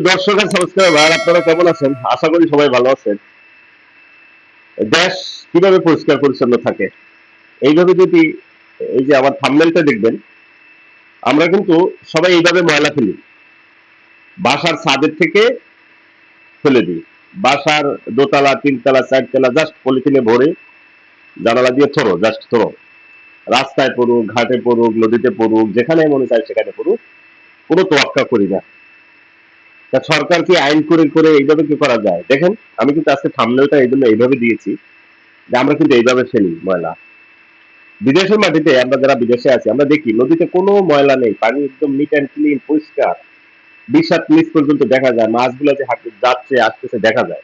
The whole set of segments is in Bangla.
দর্শক আর সাবস্ক্রাইবার আপনারা কেমন আছেন? আশা করি সবাই ভালো আছেন। দেশ কিভাবে পরিষ্কার পরিচ্ছন্ন থাকে এইভাবে যদি এই যে আমার থাম্বনেলটা দেখবেন, আমরা কিন্তু সবাই এইভাবে ময়লা ফেলি, বাসার ছাদের থেকে ফেলে দিই, বাসার দোতলা তিনতলা চারতলা জাস্ট পলিথিনে ভরে জানালা দিয়ে থরো, জাস্ট থরো, রাস্তায় পড়ুক, ঘাটে পড়ুক, নদীতে পড়ুক, যেখানে মনে চায় সেখানে পড়ুক, কোনো তোয়াক্কা করি না। তা সরকার কি আইন করে করে এইভাবে কি করা যায়? দেখেন, আমি কিন্তু আজকে থাম্বনেলটা এই জন্য এইভাবে দিয়েছি যে আমরা কিন্তু এইভাবে ফেলি ময়লা। বিদেশের মাটিতে আমরা যারা বিদেশে আছি আমরা দেখি নদীতে কোনো ময়লা নেই, পানি একদম নিট অ্যান্ড ক্লিন, পরিষ্কার, ২০ হাত নিচ পর্যন্ত দেখা যায়, মাছগুলো যে হাঁটতে যাচ্ছে আসতেছে দেখা যায়।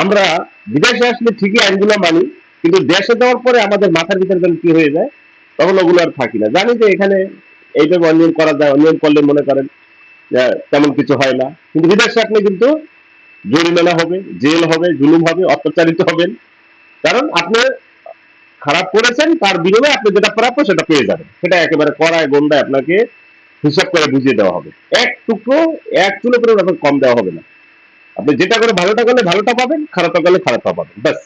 আমরা বিদেশে আসলে ঠিকই আইনগুলো মানি, কিন্তু দেশে যাওয়ার পরে আমাদের মাথার ভিতরে যেন কি হয়ে যায়, তখন ওগুলো আর থাকি না। জানি যে এখানে এইভাবে অনিয়ম করা যায়, অনিয়ম করলে মনে করেন যে তেমন কিছু হয় না, কিন্তু বিদেশে আপনি কিন্তু জরিমানা হবে, জেল হবে, জুলুম হবে, অত্যাচারিত হবেন। কারণ আপনি খারাপ করেছেন, তার বিনিময়ে আপনি যেটা প্রাপ্য সেটা পেয়ে যাবেন, সেটা একেবারে কড়ায় গন্ডায় আপনাকে হিসাব করে বুঝিয়ে দেওয়া হবে। এক টুকরো, এক চুলো করে আপনাকে কম দেওয়া হবে না। আপনি যেটা করে ভালোটা করলে ভালোটা পাবেন, খারাপটা করলে খারাপটা পাবেন, ব্যাস।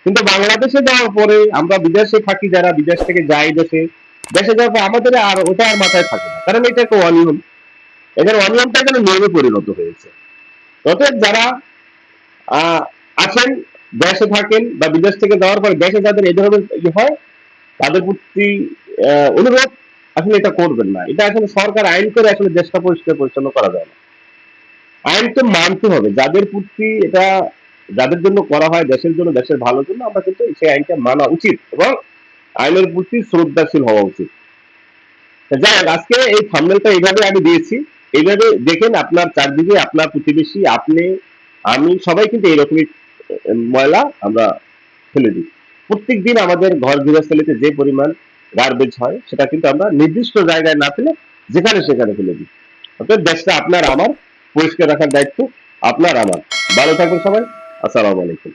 কিন্তু বাংলাদেশে যাওয়ার পরে আমরা বিদেশে থাকি, যারা বিদেশ থেকে যাই দেশে, দেশে যাওয়ার পর আমাদের আর ওটা আর মাথায় থাকে না, কারণ এটা একটা অনিয়ম। এখানে অনিয়মটা এখানে নিয়মে পরিণত হয়েছে। অতএব যারা আহ আছেন, দেশে থাকেন বা বিদেশ থেকে যাওয়ার পরে দেশে যাদের এই ধরনের হয়, তাদের প্রতি অনুরোধ, আসলে এটা করবেন না। এটা আসলে সরকার আইন করে আসলে দেশটা পরিষ্কার পরিচ্ছন্ন করা যায় না। আইনকে মানতে হবে, যাদের প্রতি এটা, যাদের জন্য করা হয়, দেশের জন্য, দেশের ভালোর জন্য, আমরা কিন্তু সেই আইনটা মানা উচিত এবং আইনের প্রতি শ্রদ্ধাশীল হওয়া উচিত। যাই হোক, আজকে এই থাম্বনেলটা এইভাবে আমি দিয়েছি। এইভাবে দেখেন, আপনার চারদিকে আপনার প্রতিবেশী, আপনি, আমি সবাই কিন্তু এইরকমই ময়লা আমরা ফেলে দিই। প্রত্যেক দিন আমাদের ঘর গৃহস্থালিতে যে পরিমাণ গার্বেজ হয় সেটা কিন্তু আমরা নির্দিষ্ট জায়গায় না ফেলে যেখানে সেখানে ফেলে দিই। অর্থাৎ দেশটা আপনার আমার, পরিষ্কার রাখার দায়িত্ব আপনার আমার। ভালো থাকবেন সবাই। আসসালামু আলাইকুম।